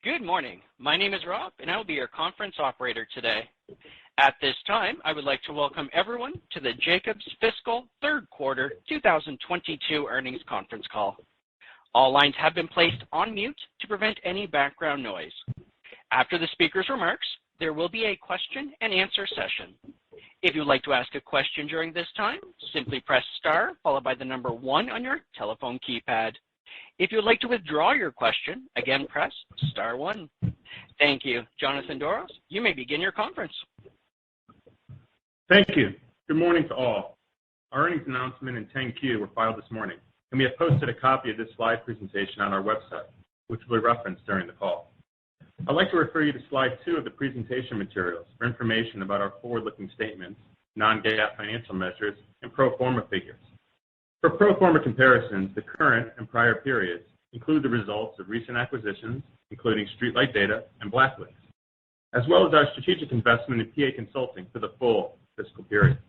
Good morning. My name is Rob, and I will be your conference operator today. At this time, I would like to welcome everyone to the Jacobs Fiscal Third Quarter 2022 Earnings Conference Call. All lines have been placed on mute to prevent any background noise. After the speaker's remarks, there will be a question-and-answer session. If you would like to ask a question during this time, simply press star followed by the number 1 on your telephone keypad. If you would like to withdraw your question, again press star 1. Thank you. Jonathan Doros, you may begin your conference. Thank you. Good morning to all. Our earnings announcement and 10-Q were filed this morning, and we have posted a copy of this slide presentation on our website, which will be referenced during the call. I'd like to refer you to slide 2 of the presentation materials for information about our forward-looking statements, non-GAAP financial measures, and pro forma figures. For pro forma comparisons, the current and prior periods include the results of recent acquisitions, including Streetlight Data and Blacklinks, as well as our strategic investment in PA Consulting for the full fiscal period.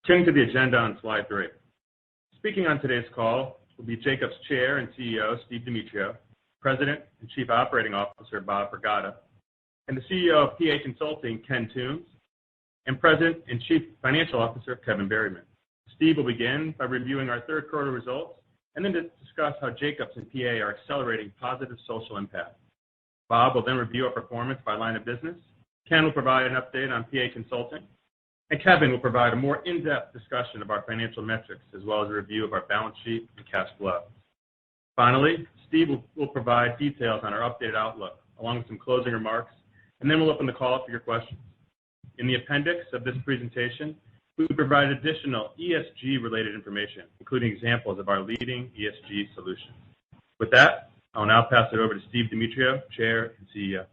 Turning to the agenda on slide 3. Speaking on today's call will be Jacobs Chair and CEO, Steve Demetriou, President and Chief Operating Officer, Bob Pragada, and the CEO of PA Consulting, Ken Toombs, and President and Chief Financial Officer, Kevin Berryman. Steve will begin by reviewing our third quarter results and then discuss how Jacobs and PA are accelerating positive social impact. Bob will then review our performance by line of business. Ken will provide an update on PA Consulting, and Kevin will provide a more in-depth discussion of our financial metrics as well as a review of our balance sheet and cash flow. Finally, Steve will provide details on our updated outlook along with some closing remarks, and then we'll open the call for your questions. In the appendix of this presentation, we will provide additional ESG-related information, including examples of our leading ESG solutions. With that, I'll now pass it over to Steve Demetriou, Chair and CEO.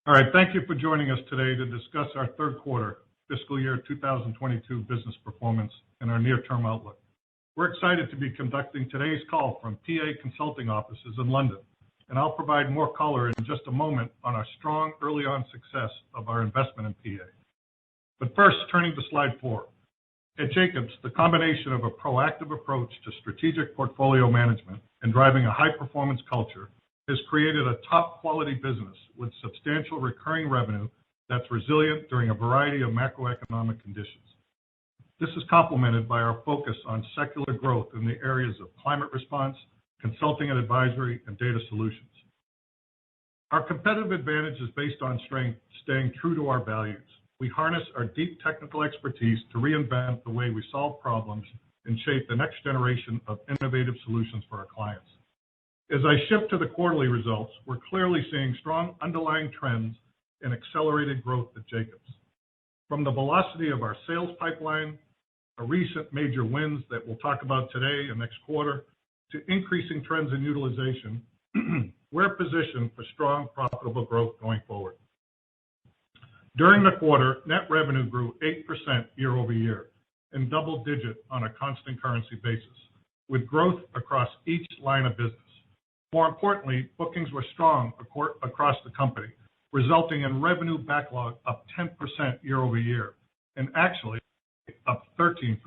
All right, thank you for joining us today to discuss our third quarter fiscal year 2022 business performance and our near-term outlook. We're excited to be conducting today's call from PA Consulting offices in London, and I'll provide more color in just a moment on our strong early-on success of our investment in PA. But first, turning to slide 4. At Jacobs, the combination of a proactive approach to strategic portfolio management and driving a high-performance culture has created a top-quality business with substantial recurring revenue that's resilient during a variety of macroeconomic conditions. This is complemented by our focus on secular growth in the areas of climate response, consulting and advisory, and data solutions. Our competitive advantage is based on staying true to our values. We harness our deep technical expertise to reinvent the way we solve problems and shape the next generation of innovative solutions for our clients. As I shift to the quarterly results, we're clearly seeing strong underlying trends and accelerated growth at Jacobs. From the velocity of our sales pipeline, our recent major wins that we'll talk about today and next quarter, to increasing trends in utilization, we're positioned for strong, profitable growth going forward. During the quarter, net revenue grew 8% year over year and double-digit on a constant currency basis, with growth across each line of business. More importantly, bookings were strong across the company, resulting in revenue backlog up 10% year over year, and actually up 13%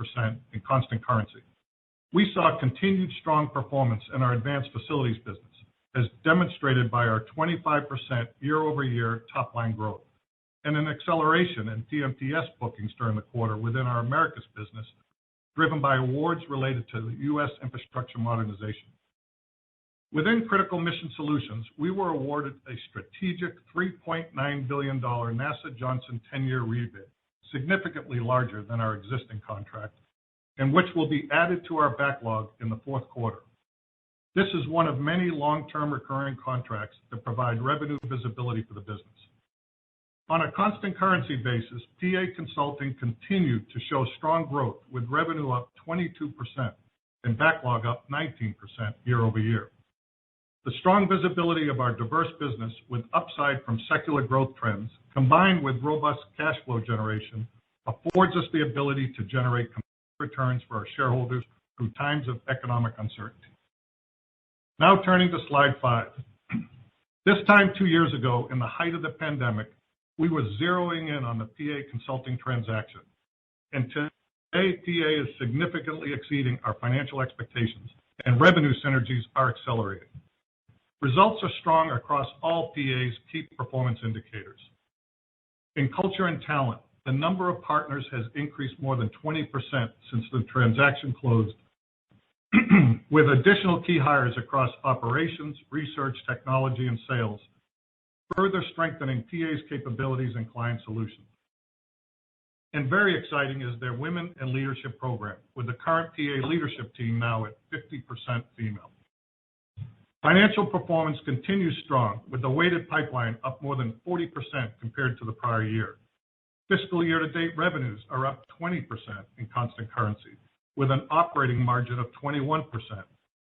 in constant currency. We saw continued strong performance in our advanced facilities business, as demonstrated by our 25% year-over-year top-line growth, and an acceleration in TMTS bookings during the quarter within our Americas business, driven by awards related to the U.S. infrastructure modernization. Within Critical Mission Solutions, we were awarded a strategic $3.9 billion NASA Johnson 10-year rebid, significantly larger than our existing contract, and which will be added to our backlog in the fourth quarter. This is one of many long-term recurring contracts that provide revenue visibility for the business. On a constant currency basis, PA Consulting continued to show strong growth, with revenue up 22% and backlog up 19% year over year. The strong visibility of our diverse business with upside from secular growth trends, combined with robust cash flow generation, affords us the ability to generate returns for our shareholders through times of economic uncertainty. Now turning to slide 5. This time 2 years ago, in the height of the pandemic, we were zeroing in on the PA Consulting transaction, and today PA is significantly exceeding our financial expectations, and revenue synergies are accelerating. Results are strong across all PA's key performance indicators. In culture and talent, the number of partners has increased more than 20% since the transaction closed, with additional key hires across operations, research, technology, and sales, further strengthening PA's capabilities and client solutions. And very exciting is their Women in Leadership program, with the current PA leadership team now at 50% female. Financial performance continues strong, with the weighted pipeline up more than 40% compared to the prior year. Fiscal year-to-date revenues are up 20% in constant currency, with an operating margin of 21%,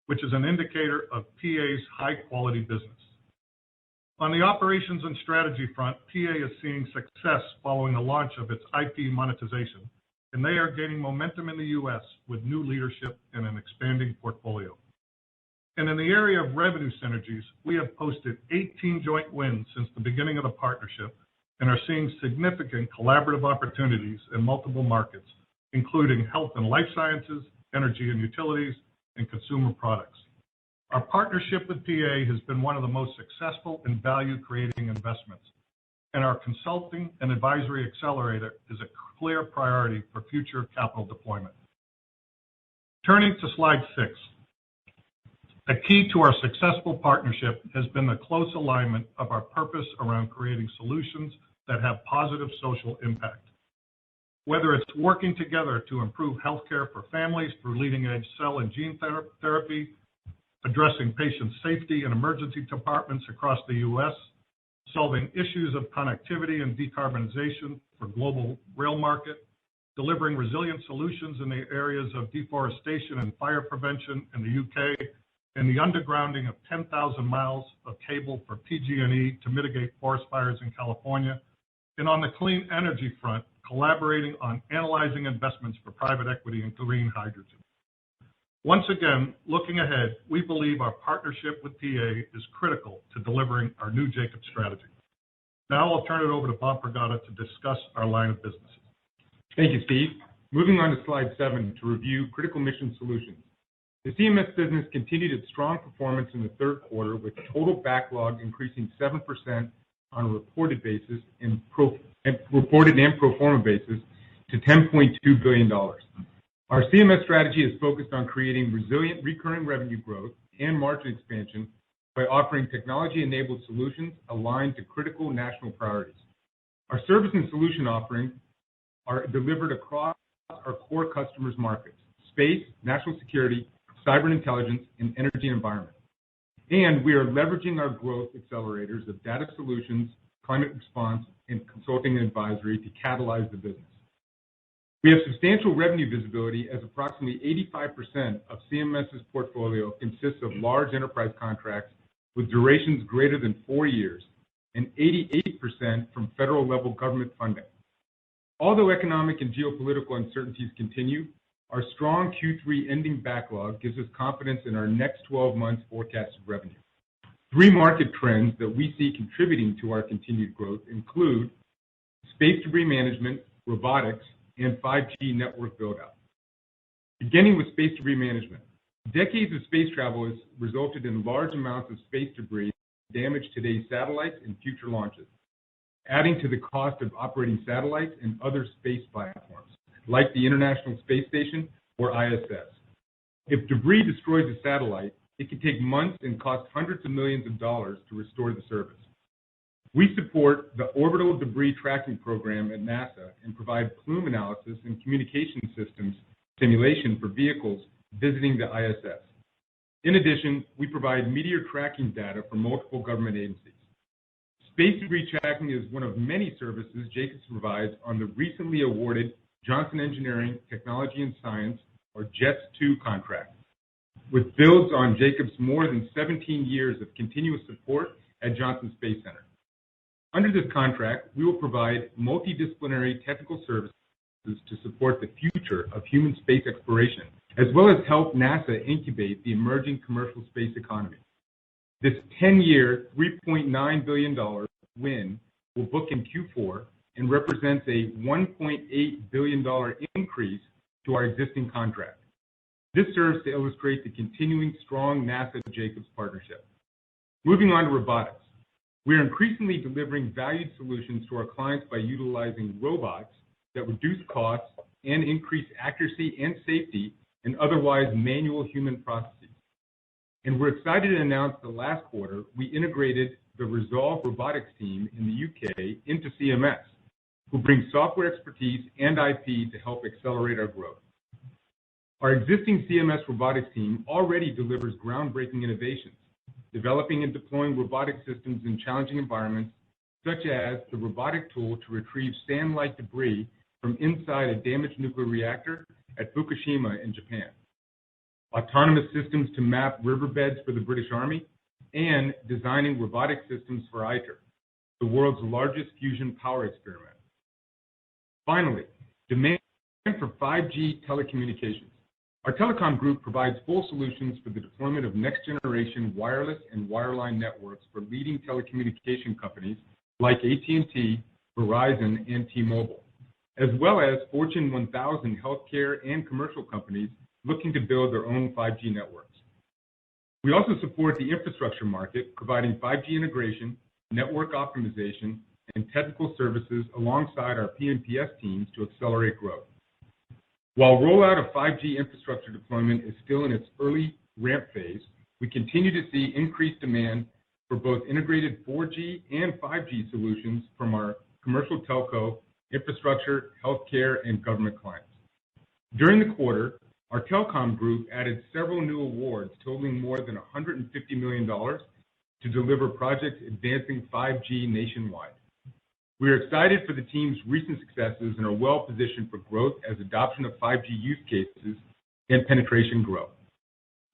which is an indicator of PA's high-quality business. On the operations and strategy front, PA is seeing success following the launch of its IP monetization, and they are gaining momentum in the U.S. with new leadership and an expanding portfolio. And in the area of revenue synergies, we have posted 18 joint wins since the beginning of the partnership and are seeing significant collaborative opportunities in multiple markets, including health and life sciences, energy and utilities, and consumer products. Our partnership with PA has been one of the most successful in value-creating investments, and our consulting and advisory accelerator is a clear priority for future capital deployment. Turning to slide 6. A key to our successful partnership has been the close alignment of our purpose around creating solutions that have positive social impact. Whether it's working together to improve healthcare for families through leading-edge cell and gene therapy, addressing patient safety in emergency departments across the U.S., solving issues of connectivity and decarbonization for global rail market, delivering resilient solutions in the areas of deforestation and fire prevention in the UK, and the undergrounding of 10,000 miles of cable for PG&E to mitigate forest fires in California, and on the clean energy front, collaborating on analyzing investments for private equity and green hydrogen. Once again, looking ahead, we believe our partnership with PA is critical to delivering our new Jacob strategy. Now I'll turn it over to Bob Pragada to discuss our line of businesses. Thank you, Steve. Moving on to slide 7 to review Critical Mission Solutions. The CMS business continued its strong performance in the third quarter, with total backlog increasing 7% on a reported basis and reported and pro forma basis to $10.2 billion. Our CMS strategy is focused on creating resilient recurring revenue growth and margin expansion by offering technology-enabled solutions aligned to critical national priorities. Our service and solution offerings are delivered across our core customers' markets: space, national security, cyber and intelligence, and energy and environment. And we are leveraging our growth accelerators of data solutions, climate response, and consulting and advisory to catalyze the business. We have substantial revenue visibility as approximately 85% of CMS's portfolio consists of large enterprise contracts with durations greater than 4 years and 88% from federal level government funding. Although economic and geopolitical uncertainties continue, our strong Q3 ending backlog gives us confidence in our next 12 months forecasted revenue. 3 market trends that we see contributing to our continued growth include space debris management, robotics, and 5G network build-out. Beginning with space debris management, decades of space travel has resulted in large amounts of space debris that damage today's satellites and future launches, adding to the cost of operating satellites and other space platforms, like the International Space Station or ISS. If debris destroys a satellite, it can take months and cost hundreds of millions of dollars to restore the service. We support the Orbital Debris Tracking Program at NASA and provide plume analysis and communication systems simulation for vehicles visiting the ISS. In addition, we provide meteor tracking data for multiple government agencies. Space debris tracking is one of many services Jacobs provides on the recently awarded Johnson Engineering, Technology and Science, or JETS-2 contract, with builds on Jacobs' more than 17 years of continuous support at Johnson Space Center. Under this contract, we will provide multidisciplinary technical services to support the future of human space exploration, as well as help NASA incubate the emerging commercial space economy. This 10-year, $3.9 billion win will book in Q4 and represents a $1.8 billion increase to our existing contract. This serves to illustrate the continuing strong NASA-Jacobs partnership. Moving on to robotics. We are increasingly delivering valued solutions to our clients by utilizing robots that reduce costs and increase accuracy and safety in otherwise manual human processes. And we're excited to announce that last quarter, we integrated the Resolve Robotics team in the UK into CMS, who brings software expertise and IP to help accelerate our growth. Our existing CMS robotics team already delivers groundbreaking innovations, developing and deploying robotic systems in challenging environments, such as the robotic tool to retrieve sand-like debris from inside a damaged nuclear reactor at Fukushima in Japan, autonomous systems to map riverbeds for the British Army, and designing robotic systems for ITER, the world's largest fusion power experiment. Finally, demand for 5G telecommunications. Our telecom group provides full solutions for the deployment of next-generation wireless and wireline networks for leading telecommunication companies like AT&T, Verizon, and T-Mobile, as well as Fortune 1000 healthcare and commercial companies looking to build their own 5G networks. We also support the infrastructure market, providing 5G integration, network optimization, and technical services alongside our P&PS teams to accelerate growth. While rollout of 5G infrastructure deployment is still in its early ramp phase, we continue to see increased demand for both integrated 4G and 5G solutions from our commercial telco, infrastructure, healthcare, and government clients. During the quarter, our telecom group added several new awards totaling more than $150 million to deliver projects advancing 5G nationwide. We are excited for the team's recent successes and are well positioned for growth as adoption of 5G use cases and penetration grow.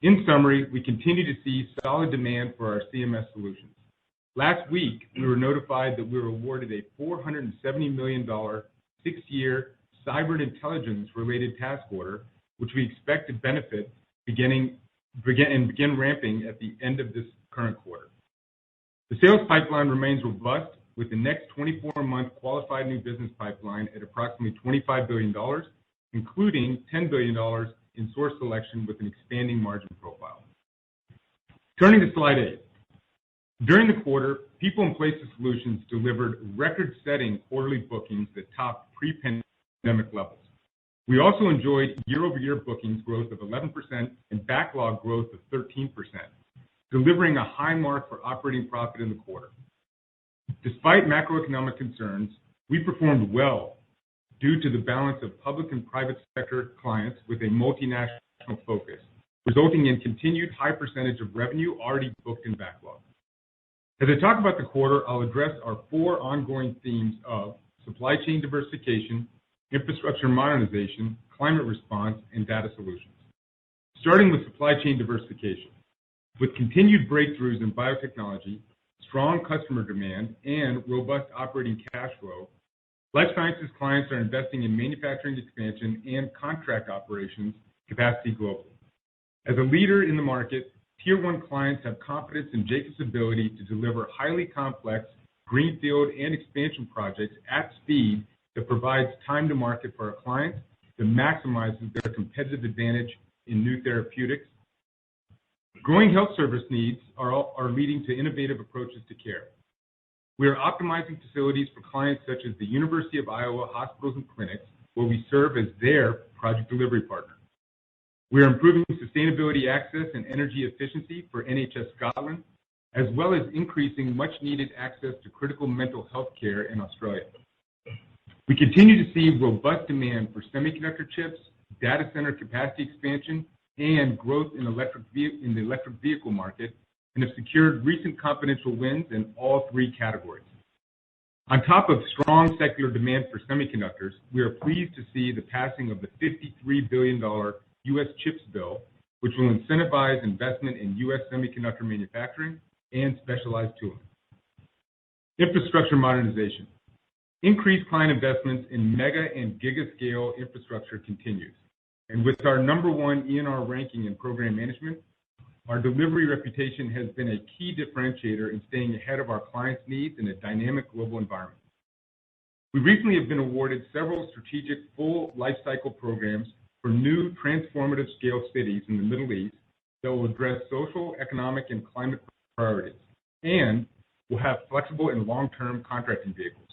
In summary, we continue to see solid demand for our CMS solutions. Last week, we were notified that we were awarded a $470 million 6-year cyber intelligence-related task order, which we expect to benefit begin ramping at the end of this current quarter. The sales pipeline remains robust, with the next 24-month qualified new business pipeline at approximately $25 billion, including $10 billion in source selection with an expanding margin profile. Turning to slide 8. During the quarter, People and Places Solutions delivered record-setting quarterly bookings that topped pre-pandemic levels. We also enjoyed year-over-year bookings growth of 11% and backlog growth of 13%, delivering a high mark for operating profit in the quarter. Despite macroeconomic concerns, we performed well due to the balance of public and private sector clients with a multinational focus, resulting in continued high percentage of revenue already booked in backlog. As I talk about the quarter, I'll address our 4 ongoing themes of supply chain diversification, infrastructure modernization, climate response, and data solutions. Starting with supply chain diversification. With continued breakthroughs in biotechnology, strong customer demand, and robust operating cash flow, life sciences clients are investing in manufacturing expansion and contract operations capacity globally. As a leader in the market, Tier 1 clients have confidence in Jacobs' ability to deliver highly complex greenfield and expansion projects at speed that provides time to market for our clients that maximizes their competitive advantage in new therapeutics. Growing health service needs are leading to innovative approaches to care. We are optimizing facilities for clients such as the University of Iowa hospitals and clinics, where we serve as their project delivery partner. We are improving sustainability access and energy efficiency for NHS Scotland, as well as increasing much-needed access to critical mental health care in Australia. We continue to see robust demand for semiconductor chips, data center capacity expansion, and growth in the electric vehicle market, and have secured recent confidential wins in all 3 categories. On top of strong secular demand for semiconductors, we are pleased to see the passing of the $53 billion U.S. CHIPS bill, which will incentivize investment in U.S. semiconductor manufacturing and specialized tooling. Infrastructure modernization. Increased client investments in mega and giga-scale infrastructure continues. And with our #1 ENR ranking in program management, our delivery reputation has been a key differentiator in staying ahead of our clients' needs in a dynamic global environment. We recently have been awarded several strategic full lifecycle programs for new transformative scale cities in the Middle East that will address social, economic, and climate priorities, and will have flexible and long-term contracting vehicles.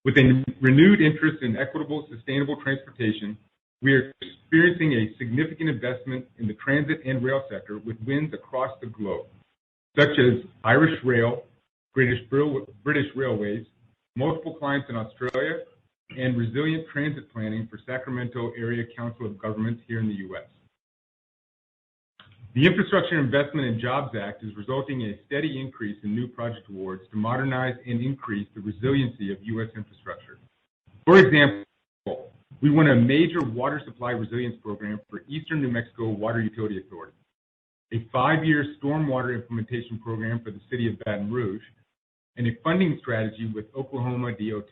With a renewed interest in equitable, sustainable transportation, we are experiencing a significant investment in the transit and rail sector with wins across the globe, such as Irish Rail, British Railways, multiple clients in Australia, and resilient transit planning for Sacramento Area Council of Governments here in the U.S. The Infrastructure Investment and Jobs Act is resulting in a steady increase in new project awards to modernize and increase the resiliency of U.S. infrastructure. For example, we won a major water supply resilience program for Eastern New Mexico Water Utility Authority, a 5-year stormwater implementation program for the city of Baton Rouge, and a funding strategy with Oklahoma DOT.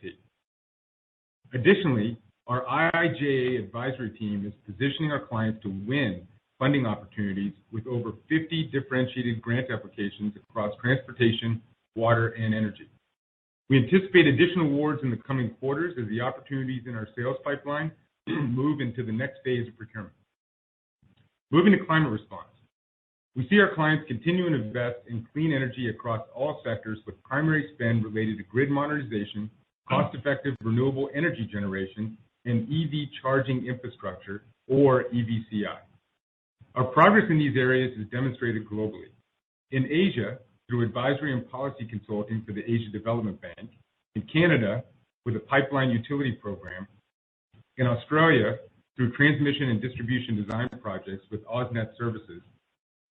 Additionally, our IIJA advisory team is positioning our clients to win funding opportunities with over 50 differentiated grant applications across transportation, water, and energy. We anticipate additional awards in the coming quarters as the opportunities in our sales pipeline move into the next phase of procurement. Moving to climate response. We see our clients continuing to invest in clean energy across all sectors with primary spend related to grid modernization, cost-effective renewable energy generation, and EV charging infrastructure, or EVCI. Our progress in these areas is demonstrated globally. In Asia, through advisory and policy consulting for the Asia Development Bank, in Canada, with a pipeline utility program, in Australia, through transmission and distribution design projects with AusNet Services,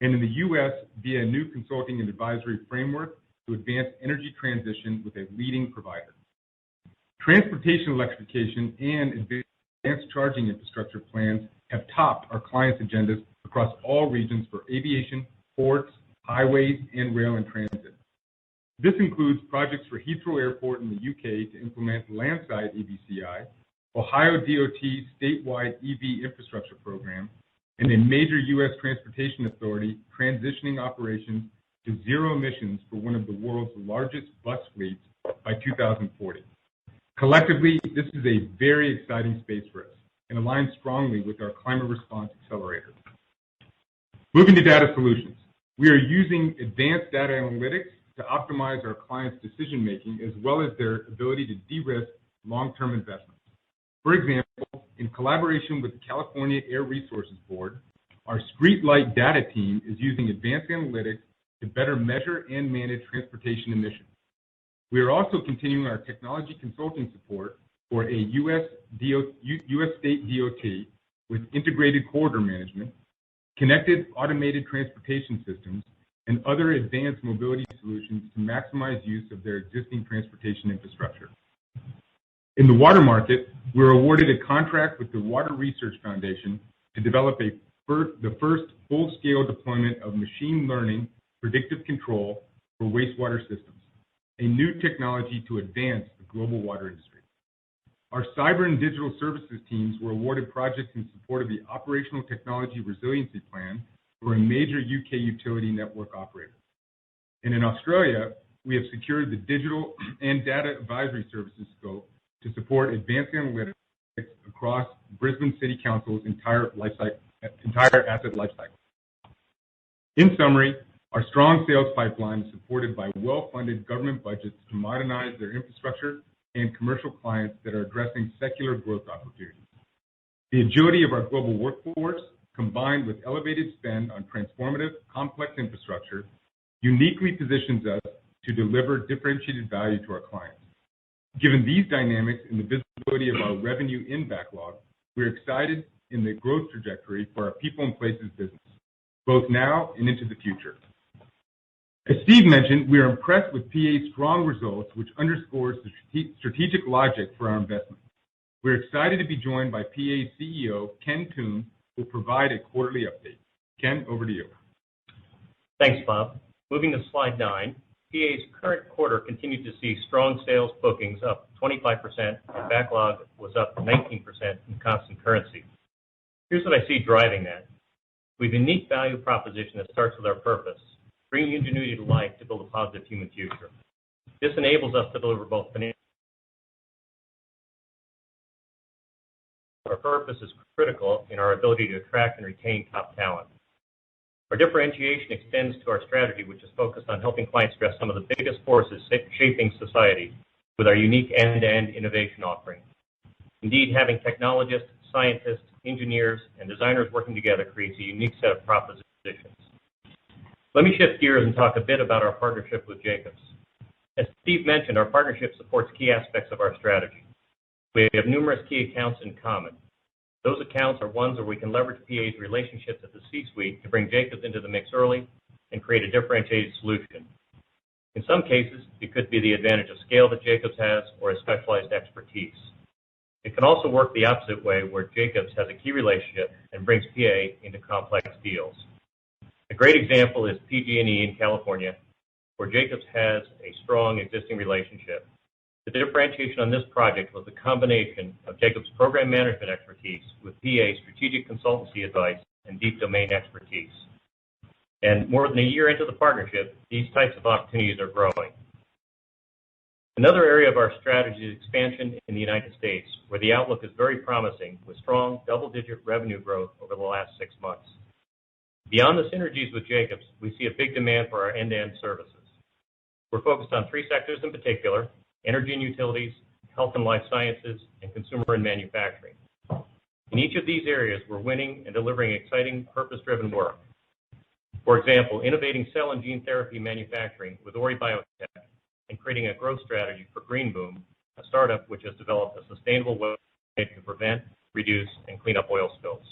and in the U.S. via a new consulting and advisory framework to advance energy transition with a leading provider. Transportation electrification and advanced charging infrastructure plans have topped our clients' agendas across all regions for aviation, ports, highways, and rail and transit. This includes projects for Heathrow Airport in the UK to implement landside EVCI, Ohio DOT's statewide EV infrastructure program, and a major U.S. transportation authority transitioning operations to zero emissions for one of the world's largest bus fleets by 2040. Collectively, this is a very exciting space for us and aligns strongly with our climate response accelerator. Moving to data solutions. We are using advanced data analytics to optimize our clients' decision-making as well as their ability to de-risk long-term investments. For example, in collaboration with the California Air Resources Board, our streetlight data team is using advanced analytics to better measure and manage transportation emissions. We are also continuing our technology consulting support for a U.S. state DOT with integrated corridor management, connected automated transportation systems, and other advanced mobility solutions to maximize use of their existing transportation infrastructure. In the water market, we were awarded a contract with the Water Research Foundation to develop the first full-scale deployment of machine learning predictive control for wastewater systems, a new technology to advance the global water industry. Our cyber and digital services teams were awarded projects in support of the Operational Technology Resiliency Plan for a major UK utility network operator. And in Australia, we have secured the digital and data advisory services scope to support advanced analytics across Brisbane City Council's entire asset lifecycle. In summary, our strong sales pipeline is supported by well-funded government budgets to modernize their infrastructure and commercial clients that are addressing secular growth opportunities. The agility of our global workforce, combined with elevated spend on transformative, complex infrastructure, uniquely positions us to deliver differentiated value to our clients. Given these dynamics and the visibility of our revenue in backlog, we're excited in the growth trajectory for our people and places business, both now and into the future. As Steve mentioned, we are impressed with PA's strong results, which underscores the strategic logic for our investment. We're excited to be joined by PA's CEO, Ken Toon, who will provide a quarterly update. Ken, over to you. Thanks, Bob. Moving to slide 9, PA's current quarter continued to see strong sales bookings up 25%, and backlog was up 19% in constant currency. Here's what I see driving that. We have a unique value proposition that starts with our purpose, bringing ingenuity to life to build a positive human future. This enables us to deliver both financial. Our purpose is critical in our ability to attract and retain top talent. Our differentiation extends to our strategy, which is focused on helping clients address some of the biggest forces shaping society with our unique end-to-end innovation offering. Indeed, having technologists, scientists, engineers, and designers working together creates a unique set of propositions. Let me shift gears and talk a bit about our partnership with Jacobs. As Steve mentioned, our partnership supports key aspects of our strategy. We have numerous key accounts in common. Those accounts are ones where we can leverage PA's relationships at the C-suite to bring Jacobs into the mix early and create a differentiated solution. In some cases, it could be the advantage of scale that Jacobs has or a specialized expertise. It can also work the opposite way, where Jacobs has a key relationship and brings PA into complex deals. A great example is PG&E in California, where Jacobs has a strong existing relationship. The differentiation on this project was the combination of Jacobs' program management expertise with PA's strategic consultancy advice and deep domain expertise. And more than a year into the partnership, these types of opportunities are growing. Another area of our strategy is expansion in the United States, where the outlook is very promising with strong double-digit revenue growth over the last 6 months. Beyond the synergies with Jacobs, we see a big demand for our end-to-end services. We're focused on 3 sectors in particular: energy and utilities, health and life sciences, and consumer and manufacturing. In each of these areas, we're winning and delivering exciting purpose-driven work. For example, innovating cell and gene therapy manufacturing with Ori Biotech and creating a growth strategy for Green Boom, a startup which has developed a sustainable way to prevent, reduce, and clean up oil spills.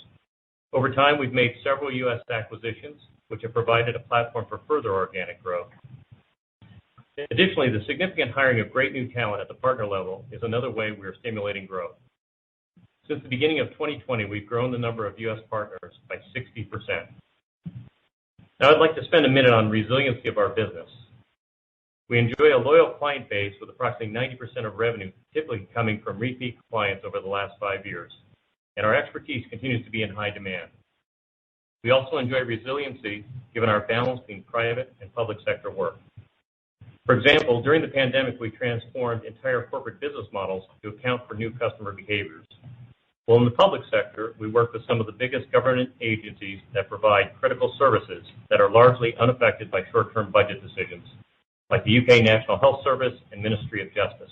Over time, we've made several U.S. acquisitions, which have provided a platform for further organic growth. Additionally, the significant hiring of great new talent at the partner level is another way we are stimulating growth. Since the beginning of 2020, we've grown the number of U.S. partners by 60%. Now I'd like to spend a minute on resiliency of our business. We enjoy a loyal client base with approximately 90% of revenue typically coming from repeat clients over the last 5 years, and our expertise continues to be in high demand. We also enjoy resiliency given our balance between private and public sector work. For example, during the pandemic, we transformed entire corporate business models to account for new customer behaviors. Well, in the public sector, we work with some of the biggest government agencies that provide critical services that are largely unaffected by short-term budget decisions, like the UK National Health Service and Ministry of Justice.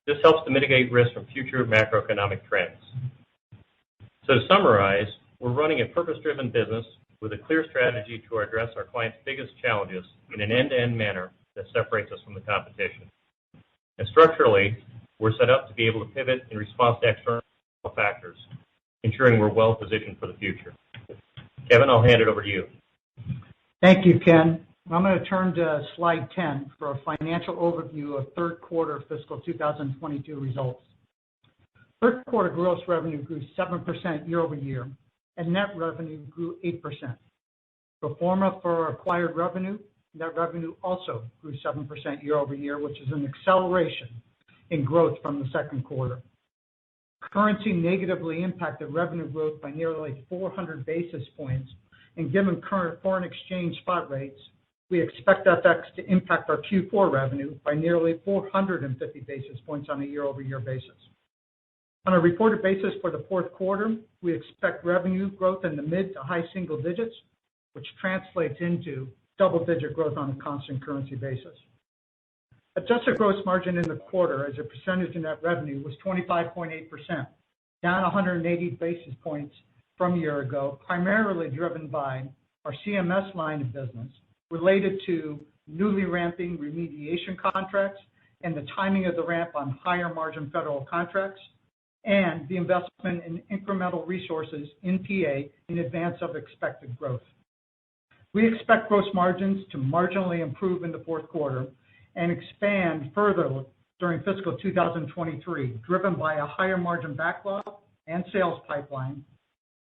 This helps to mitigate risk from future macroeconomic trends. So to summarize, we're running a purpose-driven business with a clear strategy to address our clients' biggest challenges in an end-to-end manner that separates us from the competition. And structurally, we're set up to be able to pivot in response to external factors, ensuring we're well positioned for the future. Kevin, I'll hand it over to you. Thank you, Ken. I'm going to turn to slide 10 for a financial overview of third quarter fiscal 2022 results. Third quarter gross revenue grew 7% year over year, and net revenue grew 8%. Pro forma for acquired revenue, net revenue also grew 7% year over year, which is an acceleration in growth from the second quarter. Currency negatively impacted revenue growth by nearly 400 basis points, and given current foreign exchange spot rates, we expect FX to impact our Q4 revenue by nearly 450 basis points on a year-over-year basis. On a reported basis for the fourth quarter, we expect revenue growth in the mid to high single digits, which translates into double-digit growth on a constant currency basis. Adjusted gross margin in the quarter as a percentage of net revenue was 25.8%, down 180 basis points from a year ago, primarily driven by our CMS line of business related to newly ramping remediation contracts and the timing of the ramp on higher margin federal contracts, and the investment in incremental resources in PA in advance of expected growth. We expect gross margins to marginally improve in the fourth quarter and expand further during fiscal 2023, driven by a higher margin backlog and sales pipeline,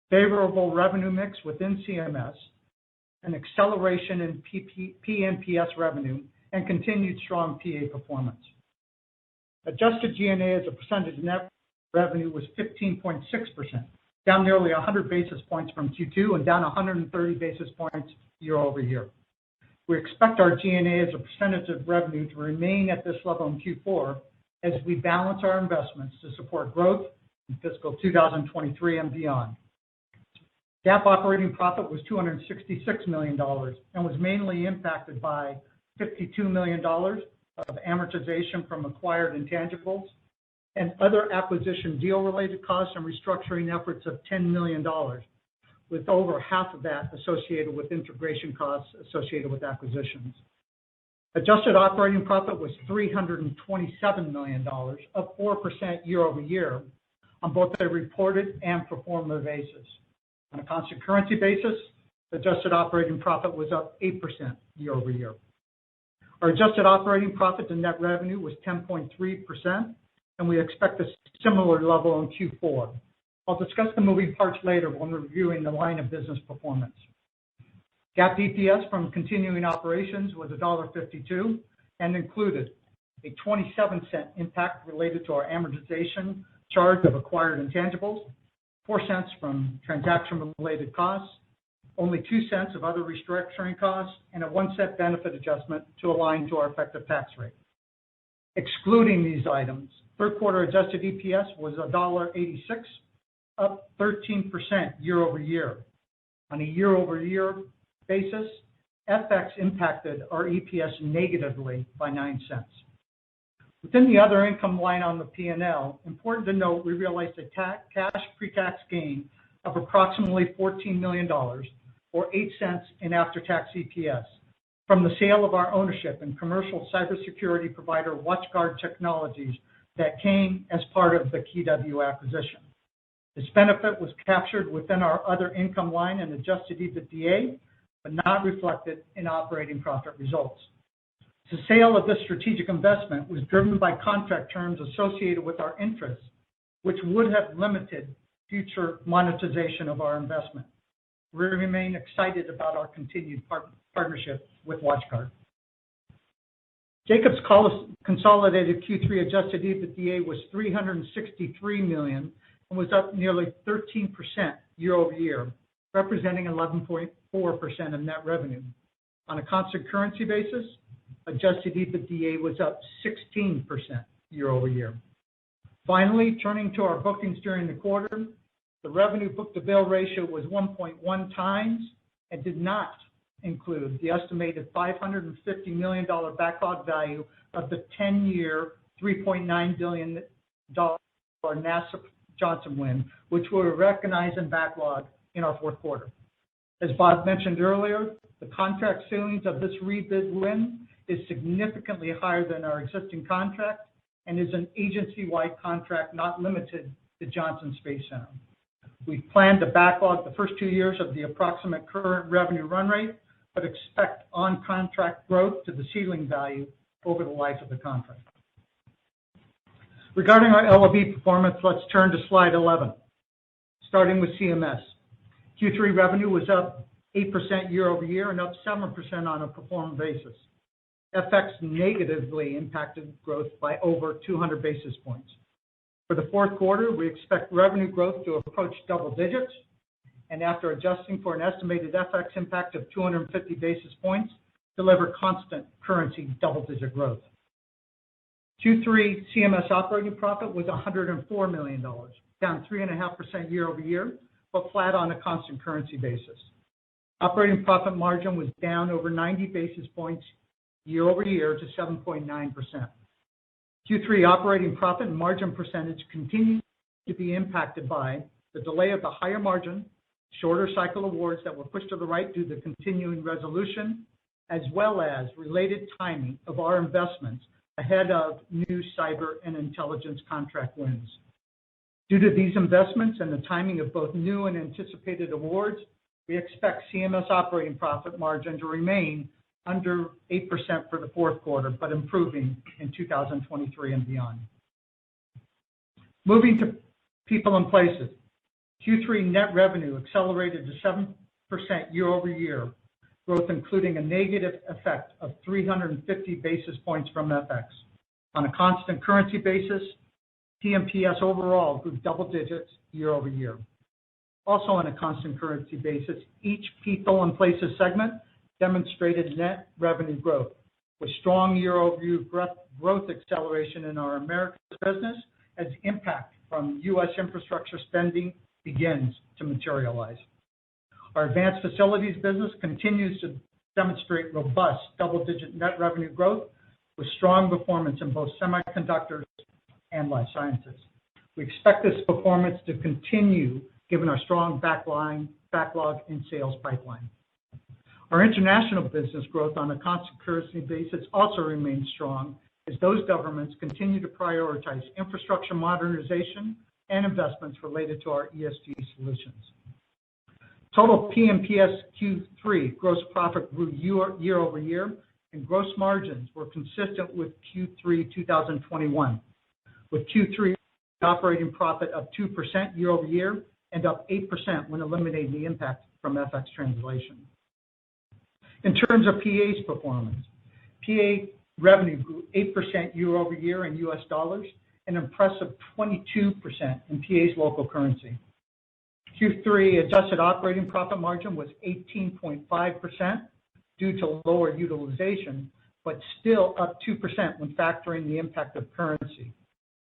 favorable revenue mix within CMS, an acceleration in PNPS revenue, and continued strong PA performance. Adjusted G&A as a percentage of net revenue was 15.6%, down nearly 100 basis points from Q2 and down 130 basis points year over year. We expect our G&A as a percentage of revenue to remain at this level in Q4 as we balance our investments to support growth in fiscal 2023 and beyond. GAAP operating profit was $266 million and was mainly impacted by $52 million of amortization from acquired intangibles and other acquisition deal-related costs and restructuring efforts of $10 million, with over half of that associated with integration costs associated with acquisitions. Adjusted operating profit was $327 million, up 4% year over year on both a reported and pro forma basis. On a constant currency basis, adjusted operating profit was up 8% year over year. Our adjusted operating profit to net revenue was 10.3%, and we expect a similar level in Q4. I'll discuss the moving parts later when reviewing the line of business performance. GAAP EPS from continuing operations was $1.52 and included a 27-cent impact related to our amortization charge of acquired intangibles, 4 cents from transaction-related costs, only 2 cents of other restructuring costs, and a 1 cent benefit adjustment to align to our effective tax rate. Excluding these items, third quarter adjusted EPS was $1.86, up 13% year over year. On a year over year basis, FX impacted our EPS negatively by 9 cents. Within the other income line on the P&L, important to note, we realized a cash pre-tax gain of approximately $14 million, or 8 cents in after-tax EPS, from the sale of our ownership in commercial cybersecurity provider WatchGuard Technologies that came as part of the KeyW acquisition. This benefit was captured within our other income line and adjusted EBITDA, but not reflected in operating profit results. The sale of this strategic investment was driven by contract terms associated with our interests, which would have limited future monetization of our investment. We remain excited about our continued partnership with WatchGuard. Jacobs' consolidated Q3 adjusted EBITDA was $363 million and was up nearly 13% year over year, representing 11.4% of net revenue. On a constant currency basis, adjusted EBITDA was up 16% year over year. Finally, turning to our bookings during the quarter, the revenue book-to-bill ratio was 1.1 times and did not include the estimated $550 million backlog value of the 10-year, $3.9 billion NASA Johnson win, which will recognize in backlog in our fourth quarter. As Bob mentioned earlier, the contract ceilings of this rebid win is significantly higher than our existing contract and is an agency-wide contract not limited to Johnson Space Center. We plan to backlog the first 2 years of the approximate current revenue run rate, but expect on-contract growth to the ceiling value over the life of the contract. Regarding our LOB performance, let's turn to slide 11. Starting with CMS. Q3 revenue was up 8% year over year and up 7% on a pro forma basis. FX negatively impacted growth by over 200 basis points. For the fourth quarter, we expect revenue growth to approach double digits, and after adjusting for an estimated FX impact of 250 basis points, deliver constant currency double-digit growth. Q3 CMS operating profit was $104 million, down 3.5% year over year, but flat on a constant currency basis. Operating profit margin was down over 90 basis points year over year to 7.9%. Q3 operating profit and margin percentage continued to be impacted by the delay of the higher margin, shorter cycle awards that were pushed to the right due to the continuing resolution, as well as related timing of our investments ahead of new cyber and intelligence contract wins. Due to these investments and the timing of both new and anticipated awards, we expect CMS operating profit margin to remain under 8% for the fourth quarter, but improving in 2023 and beyond. Moving to People and Places. Q3 net revenue accelerated to 7% year over year, growth including a negative effect of 350 basis points from FX. On a constant currency basis, P&PS overall grew double digits year over year. Also on a constant currency basis, each People and Places segment demonstrated net revenue growth, with strong year-over-year growth acceleration in our Americas business as impact from U.S. infrastructure spending begins to materialize. Our advanced facilities business continues to demonstrate robust double-digit net revenue growth with strong performance in both semiconductors and life sciences. We expect this performance to continue given our strong backlog and sales pipeline. Our international business growth on a constant currency basis also remains strong as those governments continue to prioritize infrastructure modernization and investments related to our ESG solutions. Total Cms Q3 gross profit grew year over year, and gross margins were consistent with Q3 2021, with Q3 operating profit up 2% year over year and up 8% when eliminating the impact from FX translation. In terms of PA's performance, PA revenue grew 8% year over year in U.S. dollars, an impressive 22% in PA's local currency. Q3 adjusted operating profit margin was 18.5% due to lower utilization, but still up 2% when factoring the impact of currency.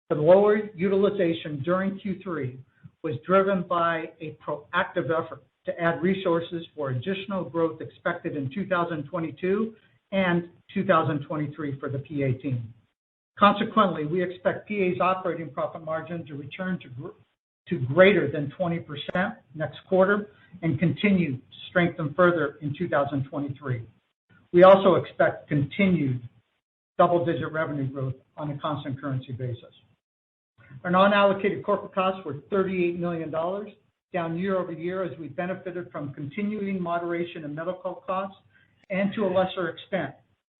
The lower utilization during Q3 was driven by a proactive effort to add resources for additional growth expected in 2022 and 2023 for the PA team. Consequently, we expect PA's operating profit margin to return to greater than 20% next quarter and continue to strengthen further in 2023. We also expect continued double-digit revenue growth on a constant currency basis. Our non-allocated corporate costs were $38 million, down year over year as we benefited from continuing moderation in medical costs and to a lesser extent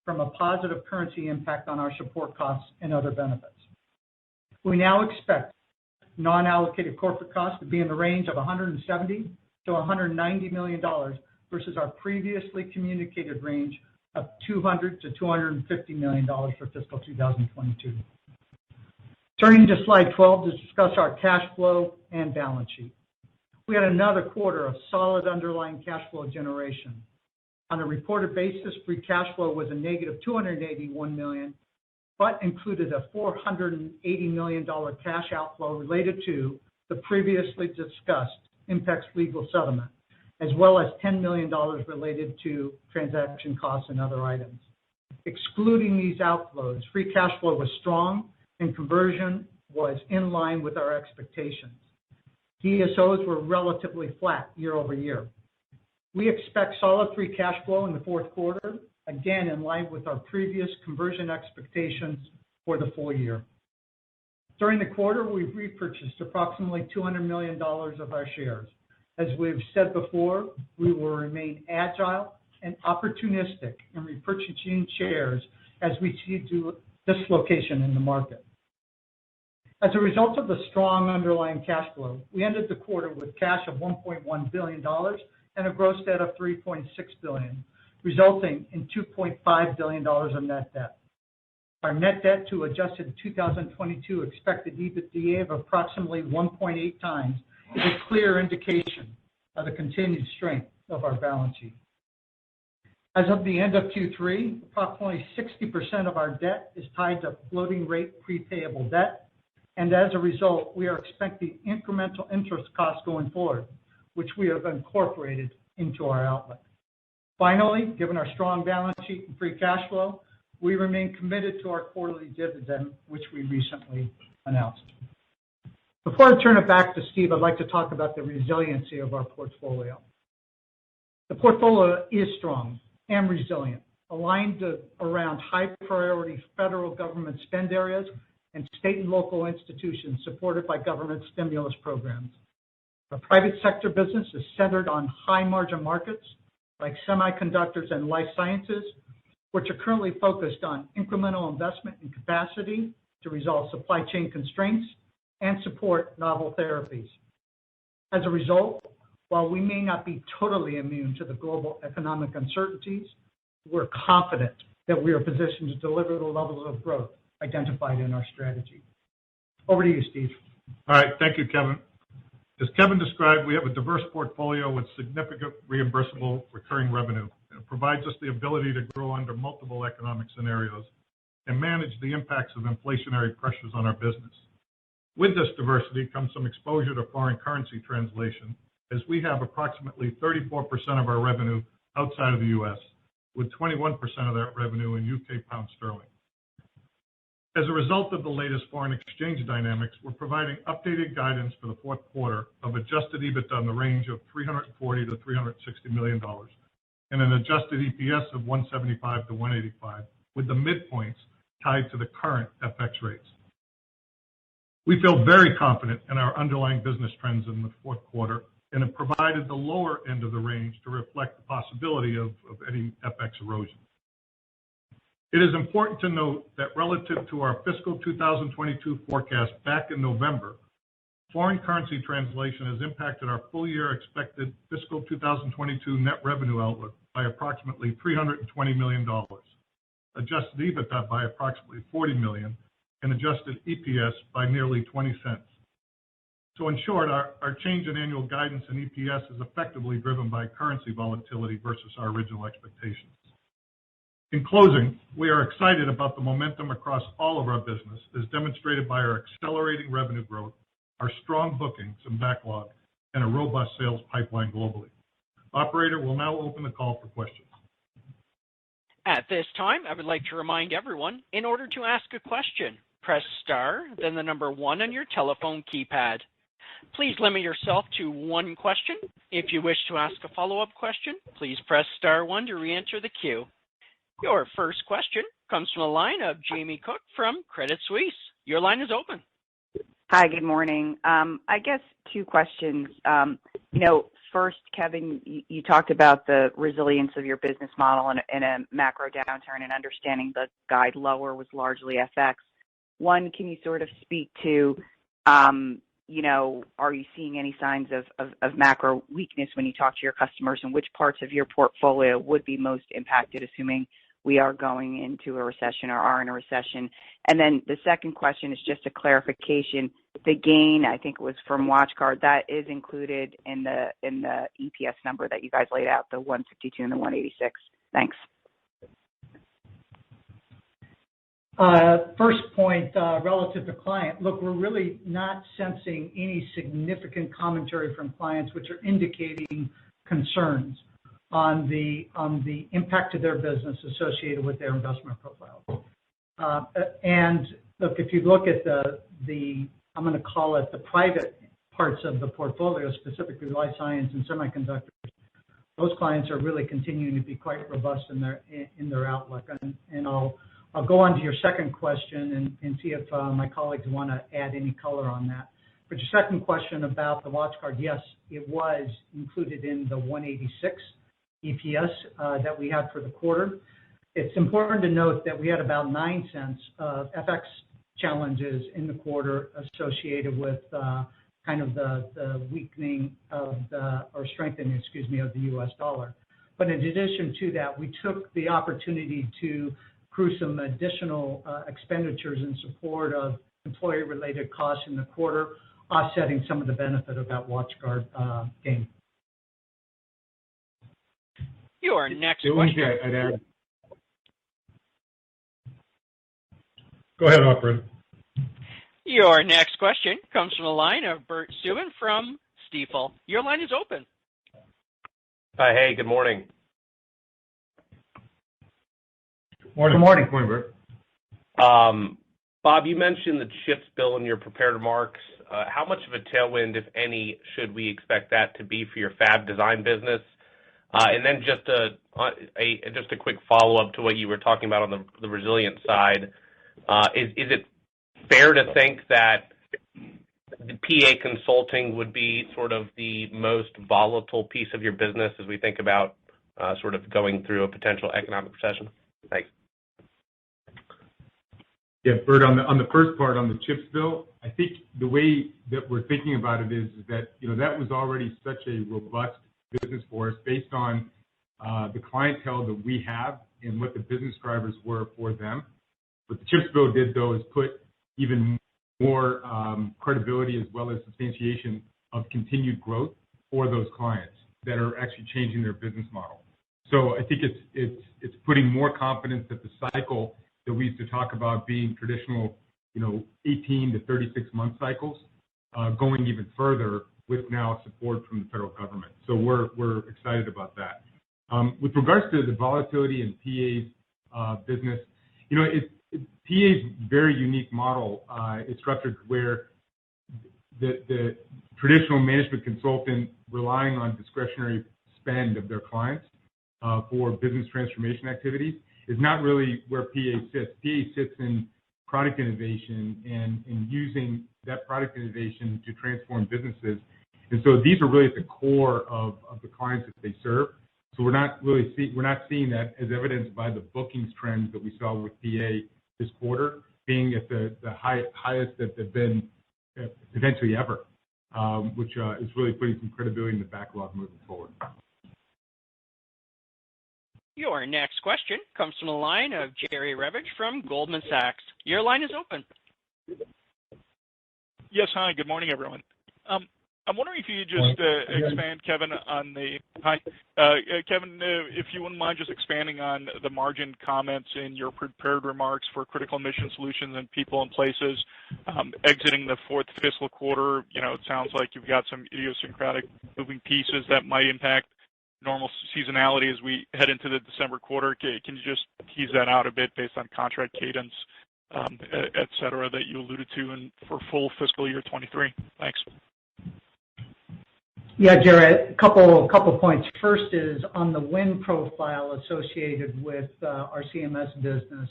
from a positive currency impact on our support costs and other benefits. We now expect non-allocated corporate costs to be in the range of $170 to $190 million versus our previously communicated range of $200 to $250 million for fiscal 2022. Turning to slide 12 to discuss our cash flow and balance sheet. We had another quarter of solid underlying cash flow generation. On a reported basis, free cash flow was a negative $281 million, but included a $480 million cash outflow related to the previously discussed Impex legal settlement, as well as $10 million related to transaction costs and other items. Excluding these outflows, free cash flow was strong and conversion was in line with our expectations. DSOs were relatively flat year over year. We expect solid free cash flow in the fourth quarter, again in line with our previous conversion expectations for the full year. During the quarter, we repurchased approximately $200 million of our shares. As we've said before, we will remain agile and opportunistic in repurchasing shares as we see dislocation in the market. As a result of the strong underlying cash flow, we ended the quarter with cash of $1.1 billion and a gross debt of $3.6 billion, resulting in $2.5 billion of net debt. Our net debt to adjusted 2022 expected EBITDA of approximately 1.8 times is a clear indication of the continued strength of our balance sheet. As of the end of Q3, approximately 60% of our debt is tied to floating rate prepayable debt, and as a result, we are expecting incremental interest costs going forward, which we have incorporated into our outlook. Finally, given our strong balance sheet and free cash flow, we remain committed to our quarterly dividend, which we recently announced. Before I turn it back to Steve, I'd like to talk about the resiliency of our portfolio. The portfolio is strong and resilient, aligned around high-priority federal government spend areas and state and local institutions supported by government stimulus programs. Our private sector business is centered on high-margin markets like semiconductors and life sciences, which are currently focused on incremental investment in capacity to resolve supply chain constraints and support novel therapies. As a result, while we may not be totally immune to the global economic uncertainties, we're confident that we are positioned to deliver the levels of growth identified in our strategy. Over to you, Steve. All right. Thank you, Kevin. As Kevin described, we have a diverse portfolio with significant reimbursable recurring revenue. It provides us the ability to grow under multiple economic scenarios and manage the impacts of inflationary pressures on our business. With this diversity comes some exposure to foreign currency translation, as we have approximately 34% of our revenue outside of the U.S., with 21% of that revenue in UK pound sterling. As a result of the latest foreign exchange dynamics, we're providing updated guidance for the fourth quarter of adjusted EBITDA in the range of $340 to $360 million and an adjusted EPS of $1.75 to $1.85, with the midpoints tied to the current FX rates. We feel very confident in our underlying business trends in the fourth quarter and have provided the lower end of the range to reflect the possibility of any FX erosion. It is important to note that relative to our fiscal 2022 forecast back in November, foreign currency translation has impacted our full-year expected fiscal 2022 net revenue outlook by approximately $320 million, adjusted EBITDA by approximately $40 million, and adjusted EPS by nearly 20 cents. So in short, our change in annual guidance and EPS is effectively driven by currency volatility versus our original expectations. In closing, we are excited about the momentum across all of our business as demonstrated by our accelerating revenue growth, our strong bookings and backlog, and a robust sales pipeline globally. Operator will now open the call for questions. At this time, I would like to remind everyone, in order to ask a question, press star, then the number 1 on your telephone keypad. Please limit yourself to one question. If you wish to ask a follow-up question, please press star 1 to re-enter the queue. Your first question comes from the line of Jamie Cook from Credit Suisse. Your line is open. Hi, good morning. I guess two questions. First, Kevin, you talked about the resilience of your business model in a macro downturn and understanding the guide lower was largely FX. One, can you sort of speak to, are you seeing any signs of macro weakness when you talk to your customers, and which parts of your portfolio would be most impacted, assuming we are going into a recession or are in a recession? And then the second question is just a clarification. The gain, I think it was from WatchGuard, that is included in the EPS number that you guys laid out, the 152 and the 186. Thanks. First point, relative to client, look, we're really not sensing any significant commentary from clients which are indicating concerns on the impact to their business associated with their investment profiles. And look, if you look at the I'm going to call it the private parts of the portfolio, specifically life science and semiconductors, those clients are really continuing to be quite robust in their outlook. And I'll go on to your second question and see if my colleagues want to add any color on that. But your second question about the WatchGuard, yes, it was included in the 186 EPS that we had for the quarter. It's important to note that we had about 9 cents of FX challenges in the quarter associated with kind of the weakening of or strengthening, of the U.S. dollar. But in addition to that, we took the opportunity to accrue some additional expenditures in support of employee-related costs in the quarter, offsetting some of the benefit of that WatchGuard gain. Your next question. Go ahead, operator. Your next question comes from the line of Bert Subin from Stifel. Your line is open. Hey, good morning. Morning. Good morning. Good morning, Bert. Bob, you mentioned the CHIPS bill in your prepared remarks. How much of a tailwind, if any, should we expect that to be for your fab design business? And then just a quick follow-up to what you were talking about on the resilient side. Is it fair to think that the PA consulting would be sort of the most volatile piece of your business as we think about sort of going through a potential economic recession? Thanks. Yeah, Bert, on the first part, on the CHIPS bill, I think the way that we're thinking about it is that, that was already such a robust business for us based on the clientele that we have and what the business drivers were for them. What the CHIPS bill did, though, is put even more credibility as well as substantiation of continued growth for those clients that are actually changing their business model. So I think it's putting more confidence that the cycle that we used to talk about being traditional, 18 to 36 month cycles, going even further with now support from the federal government. So we're excited about that. With regards to the volatility in PA's business, PA's very unique model is structured where the traditional management consultant relying on discretionary spend of their clients for business transformation activities is not really where PA sits. PA sits in product innovation and using that product innovation to transform businesses. And so these are really at the core of the clients that they serve. So we're not seeing that as evidenced by the bookings trends that we saw with PA this quarter being at the highest that they've been potentially ever, which is really putting some credibility in the backlog moving forward. Your next question comes from the line of Jerry Revich from Goldman Sachs. Your line is open. Yes, hi. Good morning, everyone. I'm wondering if you could just expand, Kevin, on the Kevin, if you wouldn't mind just expanding on the margin comments in your prepared remarks for Critical Mission Solutions and People and Places exiting the fourth fiscal quarter. It sounds like you've got some idiosyncratic moving pieces that might impact normal seasonality as we head into the December quarter. Can you just tease that out a bit based on contract cadence, et cetera, that you alluded to for full fiscal year 23? Thanks. Yeah, Jerry, a couple points. First is on the win profile associated with our CMS business.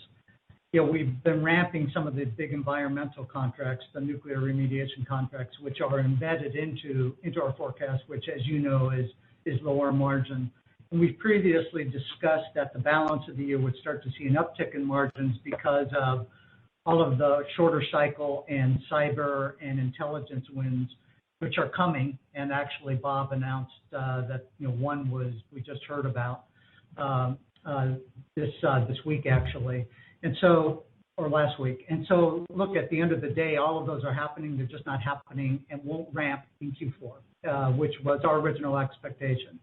We've been ramping some of the big environmental contracts, the nuclear remediation contracts, which are embedded into our forecast, which, as you know, is lower margin. And we've previously discussed that the balance of the year would start to see an uptick in margins because of all of the shorter cycle and cyber and intelligence wins, which are coming. And actually, Bob announced that one we just heard about this week actually, or last week. And so, look, at the end of the day, all of those are happening. They're just not happening and won't ramp in Q4, which was our original expectation.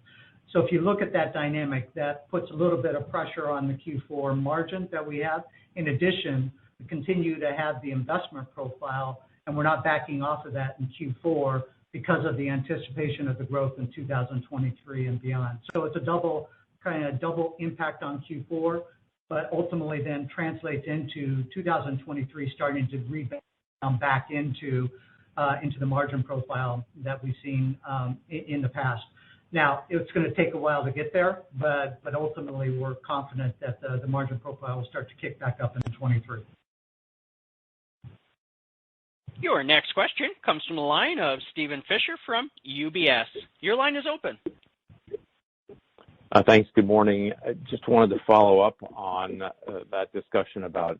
So if you look at that dynamic, that puts a little bit of pressure on the Q4 margin that we have. In addition, we continue to have the investment profile, and we're not backing off of that in Q4 because of the anticipation of the growth in 2023 and beyond. So it's a double impact on Q4, but ultimately then translates into 2023 starting to rebound back into the margin profile that we've seen in the past. Now, it's going to take a while to get there, but ultimately we're confident that the margin profile will start to kick back up into 23. Your next question comes from the line of Steven Fisher from UBS. Your line is open. Thanks. Good morning. I just wanted to follow up on that discussion about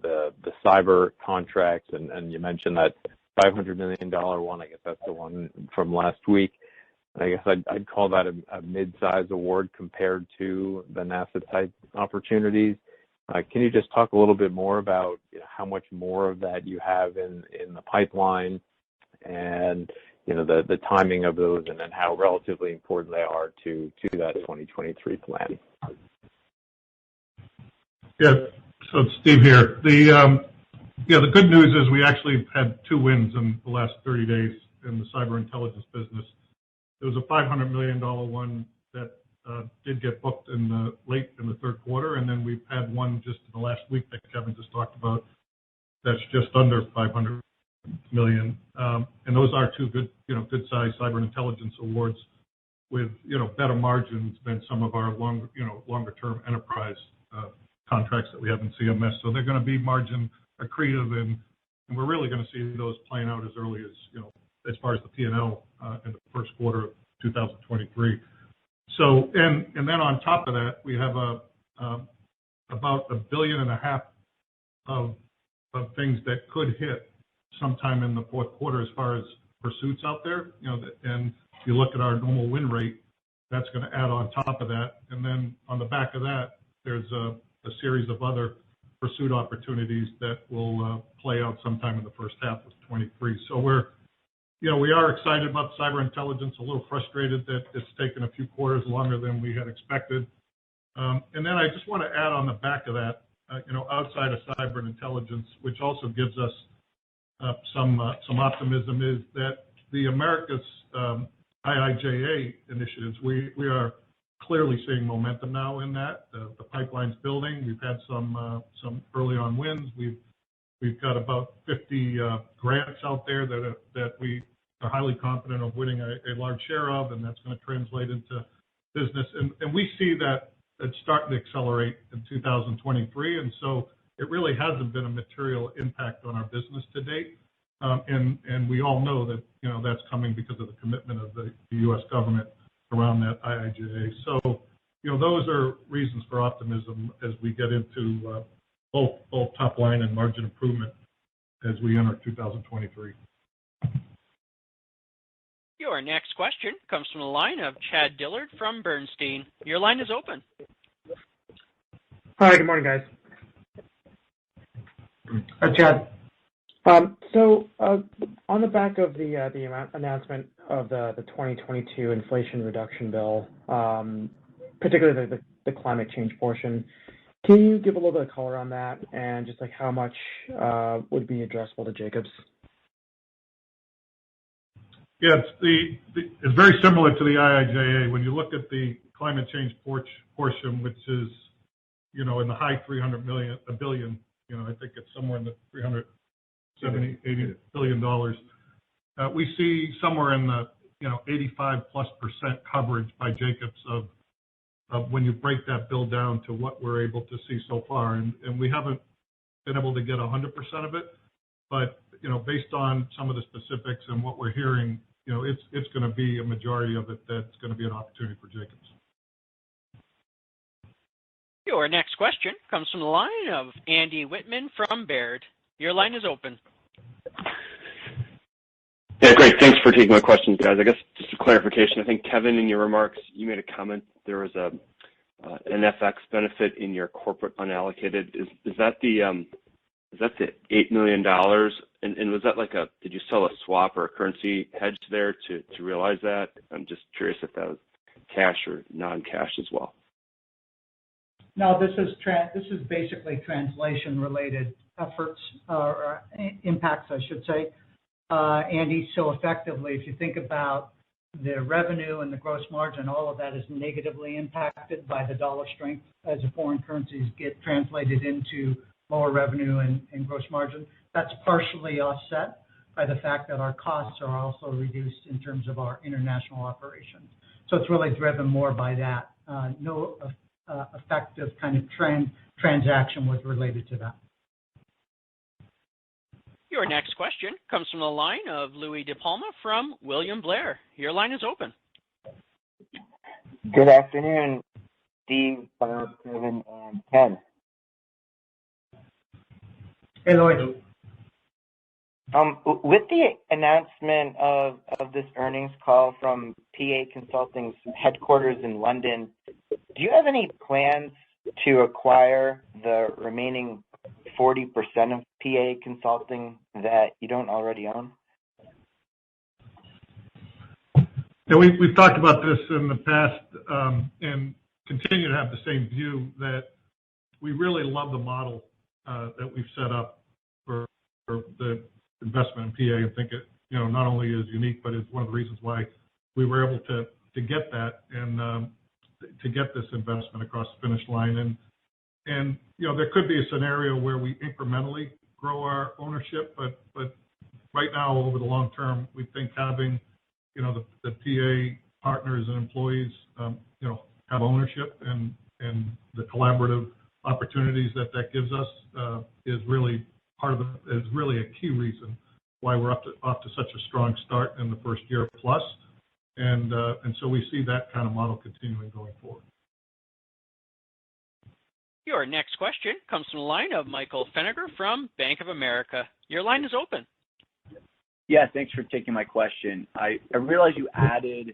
the cyber contracts, and you mentioned that $500 million one. I guess that's the one from last week. I guess I'd call that a mid-size award compared to the NASA type opportunities. Can you just talk a little bit more about how much more of that you have in the pipeline, and the timing of those, and then how relatively important they are to that 2023 plan? Yeah. So it's Steve here. The good news is we actually had 2 wins in the last 30 days in the cyber intelligence business. There was a $500 million one that did get booked late in the third quarter, and then we've had one just in the last week that Kevin just talked about that's just under $500 million. And those are 2 good-sized cyber intelligence awards with better margins than some of our longer-term enterprise contracts that we have in CMS. So they're going to be margin accretive, and we're really going to see those playing out as early as as far as the P&L in the first quarter of 2023. So and then on top of that, we have about $1.5 billion of things that could hit sometime in the fourth quarter as far as pursuits out there. And if you look at our normal win rate, that's going to add on top of that. And then on the back of that, there's a series of other pursuit opportunities that will play out sometime in the first half of 23. So we are excited about cyber intelligence, a little frustrated that it's taken a few quarters longer than we had expected. And then I just want to add on the back of that, outside of cyber intelligence, which also gives us some optimism, is that the Americas IIJA initiatives, we are clearly seeing momentum now in that. The pipeline's building. We've had some early on wins. We've got about 50 grants out there that we are highly confident of winning a large share of, and that's going to translate into business. And we see that it's starting to accelerate in 2023, and so it really hasn't been a material impact on our business to date. And we all know that, that's coming because of the commitment of the U.S. government around that IIJA. So, those are reasons for optimism as we get into both top line and margin improvement as we enter 2023. Your next question comes from the line of Chad Dillard from Bernstein. Your line is open. Hi, good morning, guys. Hi, Chad. So on the back of the announcement of the 2022 Inflation Reduction Bill, particularly the climate change portion, can you give a little bit of color on that and just like how much would be addressable to Jacobs? Yeah, it's very similar to the IIJA. When you look at the climate change portion, which is, in the high $300 billion, I think it's somewhere in the $370-80 billion. We see somewhere in the 85+% coverage by Jacobs of when you break that bill down to what we're able to see so far, and we haven't been able to get 100% of it, but based on some of the specifics and what we're hearing, it's going to be a majority of it that's going to be an opportunity for Jacobs. Your next question comes from the line of Andy Whitman from Baird. Your line is open. Yeah, great. Thanks for taking my questions, guys. I guess just a clarification. I think, Kevin, in your remarks, you made a comment there was an FX benefit in your corporate unallocated. Is that the $8 million? And was that did you sell a swap or a currency hedge there to realize that? I'm just curious if that was cash or non-cash as well. No, this is basically translation-related efforts or impacts, I should say, Andy. So effectively, if you think about the revenue and the gross margin, all of that is negatively impacted by the dollar strength as the foreign currencies get translated into lower revenue and gross margin. That's partially offset by the fact that our costs are also reduced in terms of our international operations. So it's really driven more by that. No effective kind of transaction was related to that. Your next question comes from the line of Louis DePalma from William Blair. Your line is open. Good afternoon, Steve, Bob, Kevin, and Ken. Hey, Louis. With the announcement of this earnings call from PA Consulting's headquarters in London, do you have any plans to acquire the remaining 40% of PA Consulting that you don't already own? Yeah, we've talked about this in the past and continue to have the same view that we really love the model that we've set up for the investment in PA and think it, not only is unique, but it's one of the reasons why we were able to get that and to get this investment across the finish line. And there could be a scenario where we incrementally grow our ownership, but right now, over the long term, we think having, the PA partners and employees, have ownership and the collaborative opportunities that gives us is really a key reason why we're off to such a strong start in the first year plus. And so we see that kind of model continuing going forward. Your next question comes from the line of Michael Feniger from Bank of America. Your line is open. Yeah, thanks for taking my question. I realize you added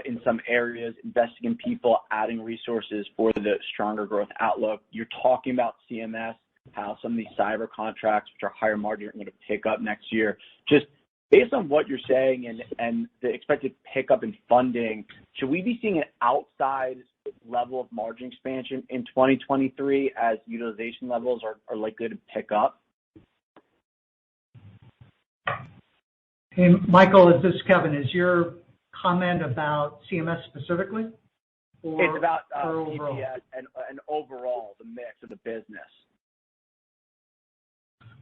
in some areas, investing in people, adding resources for the stronger growth outlook. You're talking about CMS, how some of these cyber contracts, which are higher margin, are going to pick up next year. Just based on what you're saying and the expected pickup in funding, should we be seeing an outsized level of margin expansion in 2023 as utilization levels are likely to pick up? Hey, Michael, this is Kevin. Is your comment about CMS specifically? It's about overall? PPS and overall the mix of the business.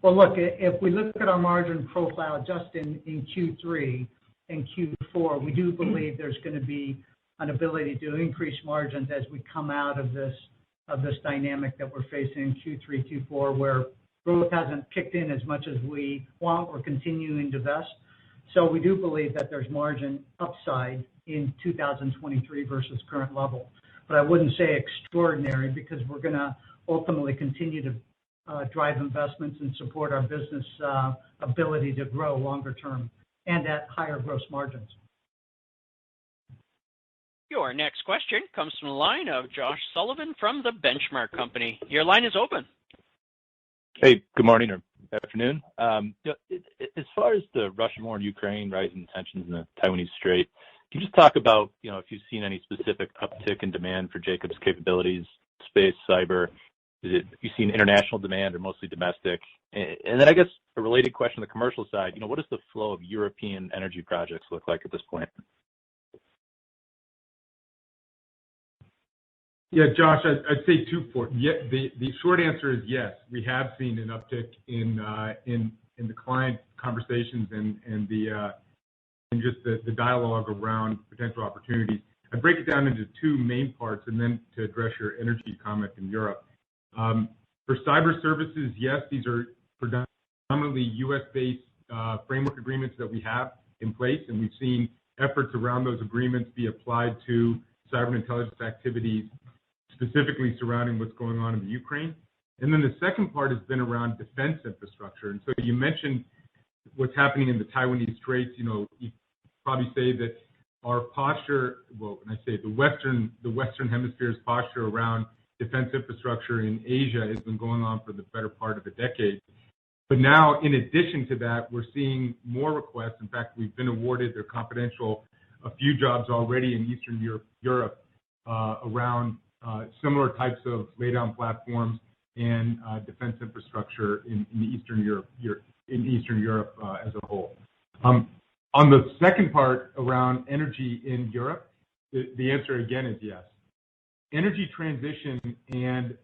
Well, look, if we look at our margin profile just in Q3 and Q4, we do believe there's going to be an ability to increase margins as we come out of this dynamic that we're facing in Q3, Q4, where growth hasn't kicked in as much as we want. We're continuing to invest. So we do believe that there's margin upside in 2023 versus current level. But I wouldn't say extraordinary because we're going to ultimately continue to drive investments and support our business ability to grow longer term and at higher gross margins. Your next question comes from the line of Josh Sullivan from The Benchmark Company. Your line is open. Hey, good morning or afternoon. As far as the Russian war in Ukraine, rising tensions in the Taiwanese Strait, can you just talk about, if you've seen any specific uptick in demand for Jacobs' capabilities, space, cyber? Have you seen international demand or mostly domestic? And then I guess a related question on the commercial side, what does the flow of European energy projects look like at this point? Yeah, Josh, I'd say twofold. Yeah, the short answer is yes. We have seen an uptick in the client conversations and just the dialogue around potential opportunities. I break it down into two main parts, and then to address your energy comment in Europe. For cyber services, yes, these are predominantly U.S.-based framework agreements that we have in place, and we've seen efforts around those agreements be applied to cyber intelligence activities, specifically surrounding what's going on in the Ukraine. And then the second part has been around defense infrastructure. And so you mentioned what's happening in the Taiwanese Straits. You probably say that our posture, well, when I say the Western Hemisphere's posture around defense infrastructure in Asia has been going on for the better part of a decade. But now, in addition to that, we're seeing more requests. In fact, we've been awarded, they're confidential, a few jobs already in Eastern Europe around similar types of laydown platforms and defense infrastructure in Eastern Europe as a whole. On the second part around energy in Europe, the answer again is yes. Energy transition and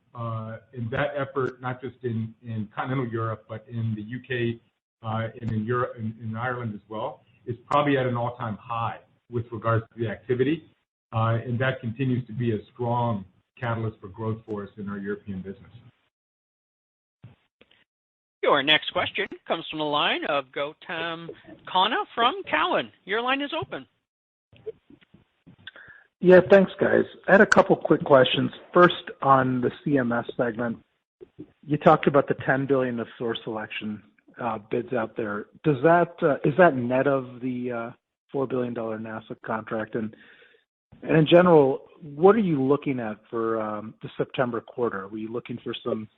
that effort, not just in continental Europe, but in the UK and in Europe and in Ireland as well, is probably at an all-time high with regards to the activity. And that continues to be a strong catalyst for growth for us in our European business. Your next question comes from the line of Gautam Khanna from Cowen. Your line is open. Yeah, thanks, guys. I had a couple quick questions. First, on the CMS segment, you talked about the $10 billion of source selection bids out there. Is that net of the $4 billion NASA contract? And in general, what are you looking at for the September quarter? Were you looking for some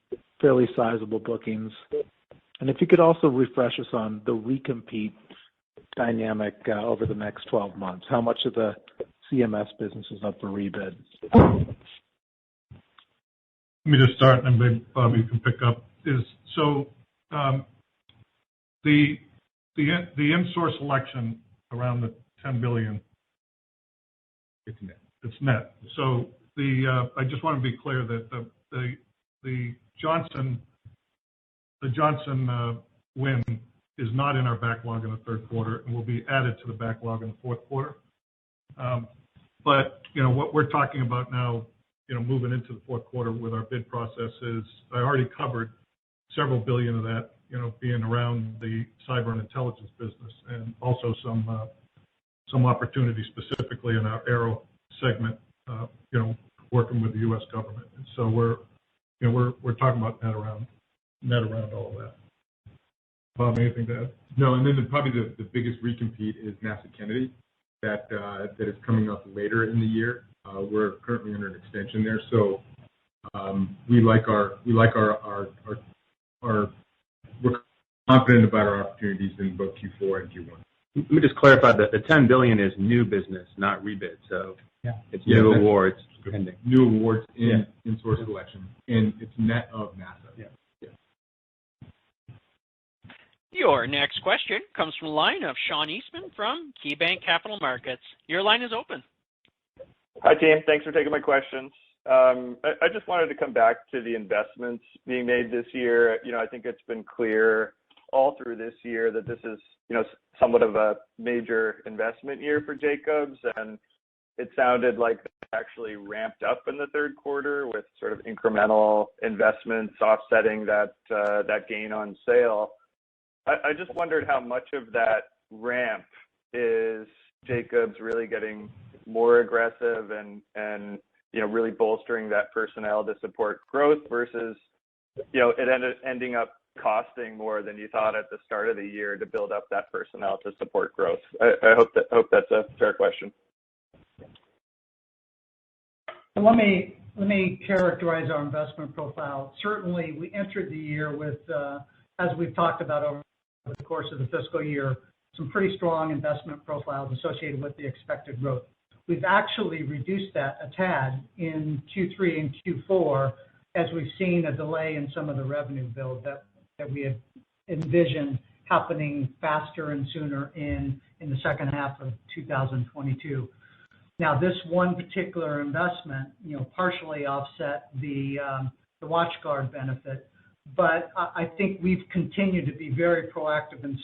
fairly sizable bookings? And if you could also refresh us on the recompete dynamic over the next 12 months, how much of the CMS business is up for rebid? Let me just start, and maybe Bob, you can pick up. The in-source selection around the $10 billion. It's net. It's net. So I just want to be clear that the Johnson win is not in our backlog in the third quarter and will be added to the backlog in the fourth quarter. But what we're talking about now, moving into the fourth quarter with our bid process is I already covered several billion of that, being around the cyber and intelligence business, and also some opportunities specifically in our aero segment, working with the U.S. government. And so we're talking about net around all of that. Bob, anything to add? No, and then probably the biggest recompete is NASA Kennedy that is coming up later in the year. We're currently under an extension there, so we're confident about our opportunities in both Q4 and Q1. Let me just clarify that the $10 billion is new business, not rebid. So it's new awards pending. New awards in source selection, and it's net of NASA. Yeah. Your next question comes from the line of Sean Eastman from KeyBanc Capital Markets. Your line is open. Hi, team. Thanks for taking my questions. I just wanted to come back to the investments being made this year. I think it's been clear all through this year that this is, somewhat of a major investment year for Jacobs, and it sounded like they actually ramped up in the third quarter with sort of incremental investments offsetting that gain on sale. I just wondered how much of that ramp is Jacobs really getting more aggressive and really bolstering that personnel to support growth versus, it ending up costing more than you thought at the start of the year to build up that personnel to support growth. I hope that's a fair question. Let me characterize our investment profile. Certainly, we entered the year with, as we've talked about over the course of the fiscal year, some pretty strong investment profiles associated with the expected growth. We've actually reduced that a tad in Q3 and Q4 as we've seen a delay in some of the revenue build that we had envisioned happening faster and sooner in the second half of 2022. Now, this one particular investment, partially offset the WatchGuard benefit, but I think we've continued to be very proactive in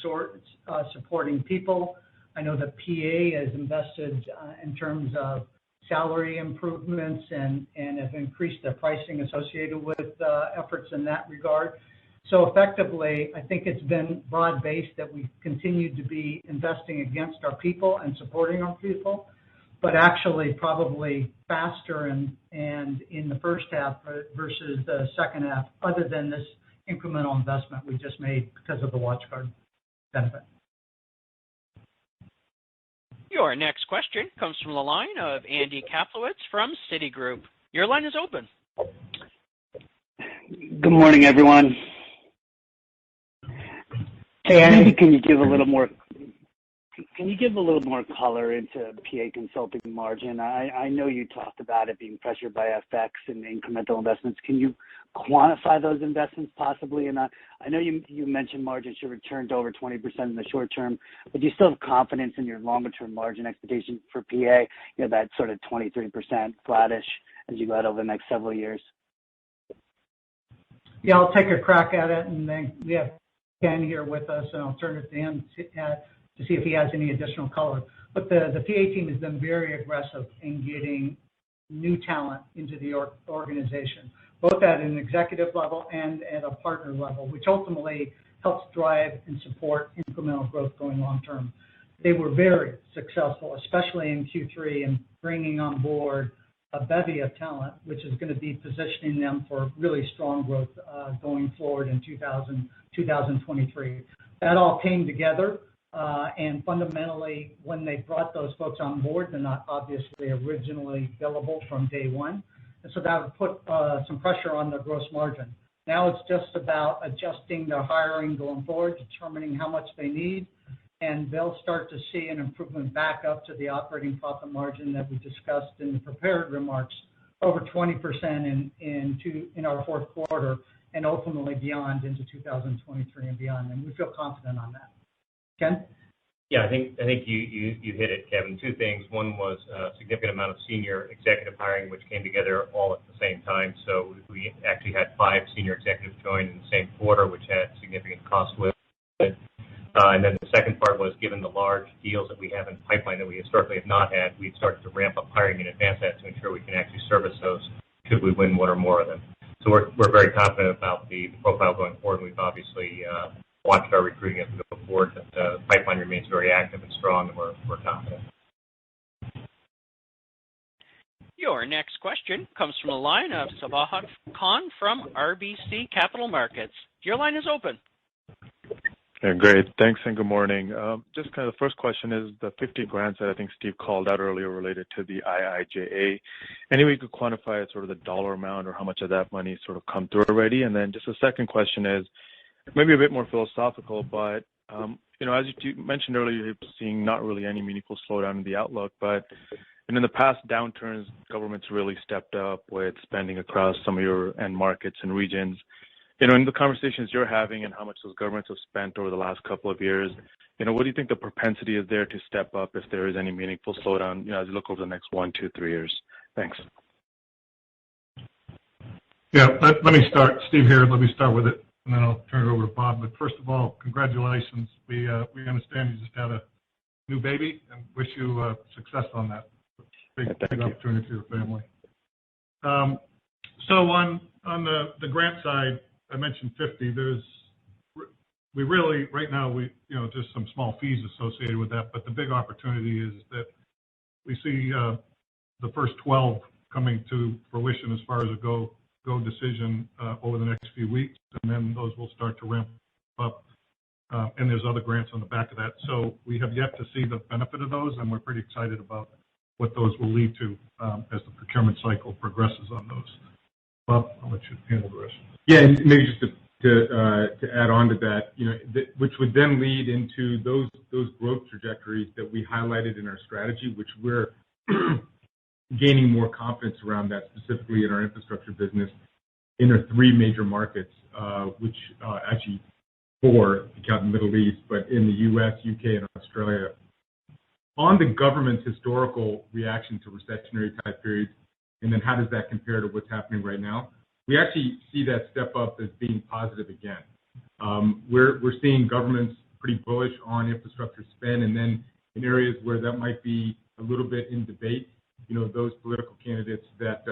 supporting people. I know that PA has invested in terms of salary improvements and have increased their pricing associated with efforts in that regard. So effectively, I think it's been broad-based that we've continued to be investing against our people and supporting our people, but actually probably faster and in the first half versus the second half, other than this incremental investment we just made because of the WatchGuard benefit. Your next question comes from the line of Andy Kaplowitz from Citigroup. Your line is open. Good morning, everyone. Hey, Andy. Can you give a little more color into PA Consulting margin? I know you talked about it being pressured by FX and incremental investments. Can you quantify those investments possibly? And I know you mentioned margins should return to over 20% in the short term, but do you still have confidence in your longer term margin expectation for PA, that sort of 23% flattish as you go out over the next several years? Yeah, I'll take a crack at it, and then we have Ken here with us, and I'll turn it to him to see if he has any additional color. But the PA team has been very aggressive in getting new talent into the organization, both at an executive level and at a partner level, which ultimately helps drive and support incremental growth going long term. They were very successful, especially in Q3, in bringing on board a bevy of talent, which is going to be positioning them for really strong growth going forward in 2023. That all came together. And fundamentally, when they brought those folks on board, they're not obviously originally billable from day one. And so that would put some pressure on their gross margin. Now it's just about adjusting their hiring going forward, determining how much they need, and they'll start to see an improvement back up to the operating profit margin that we discussed in the prepared remarks, over 20% in our fourth quarter, and ultimately beyond into 2023 and beyond. And we feel confident on that. Ken? Yeah, I think you hit it, Kevin. Two things. One was a significant amount of senior executive hiring, which came together all at the same time. So we actually had 5 senior executives join in the same quarter, which had significant cost with it. And then the second part was, given the large deals that we have in pipeline that we historically have not had, we've started to ramp up hiring in advance of that to ensure we can actually service those should we win one or more of them. So we're very confident about the profile going forward. We've obviously watched our recruiting as we go forward, but the pipeline remains very active and strong, and we're confident. Your next question comes from the line of Sabahat Khan from RBC Capital Markets. Your line is open. Yeah, great. Thanks, and good morning. Just kind of the first question is the 50 grants that I think Steve called out earlier related to the IIJA. Any way you could quantify sort of the dollar amount or how much of that money sort of come through already? And then just the second question is maybe a bit more philosophical, but as you mentioned earlier, you're seeing not really any meaningful slowdown in the outlook, but in the past downturns, governments really stepped up with spending across some of your end markets and regions. In the conversations you're having and how much those governments have spent over the last couple of years, what do you think the propensity is there to step up if there is any meaningful slowdown, as you look over the next 1, 2, 3 years? Thanks. Yeah, let me start. Steve here. Let me start with it, and then I'll turn it over to Bob. But first of all, congratulations. We understand you just had a new baby and wish you success on that. Big opportunity for your family. So on the grant side, I mentioned 50. We really right now just some small fees associated with that, but the big opportunity is that we see the first 12 coming to fruition as far as a go decision over the next few weeks, and then those will start to ramp up. And there's other grants on the back of that. So we have yet to see the benefit of those, and we're pretty excited about what those will lead to as the procurement cycle progresses on those. Bob, I'll let you handle the rest. Yeah, and maybe just to add on to that, which would then lead into those growth trajectories that we highlighted in our strategy, which we're gaining more confidence around that, specifically in our infrastructure business, in our 3 major markets, which actually 4, if you count the Middle East, but in the U.S., UK, and Australia. On the government's historical reaction to recessionary type periods, and then how does that compare to what's happening right now? We actually see that step up as being positive again. We're seeing governments pretty bullish on infrastructure spend, and then in areas where that might be a little bit in debate, those political candidates that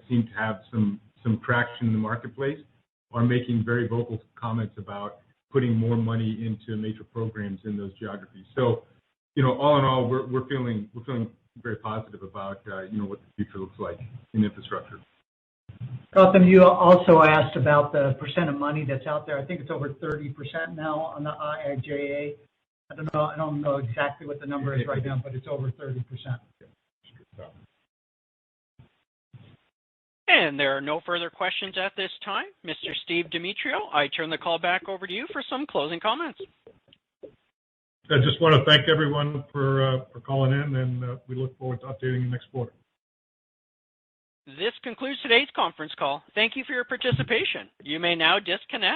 seem to have some traction in the marketplace are making very vocal comments about putting more money into major programs in those geographies. So, all in all, we're feeling very positive about what the future looks like in infrastructure. Gautam, you also asked about the percent of money that's out there. I think it's over 30% now on the IIJA. I don't know exactly what the number is right now, but it's over 30%. And there are no further questions at this time. Mr. Steve Demetriou, I turn the call back over to you for some closing comments. I just want to thank everyone for calling in, and we look forward to updating you next quarter. This concludes today's conference call. Thank you for your participation. You may now disconnect.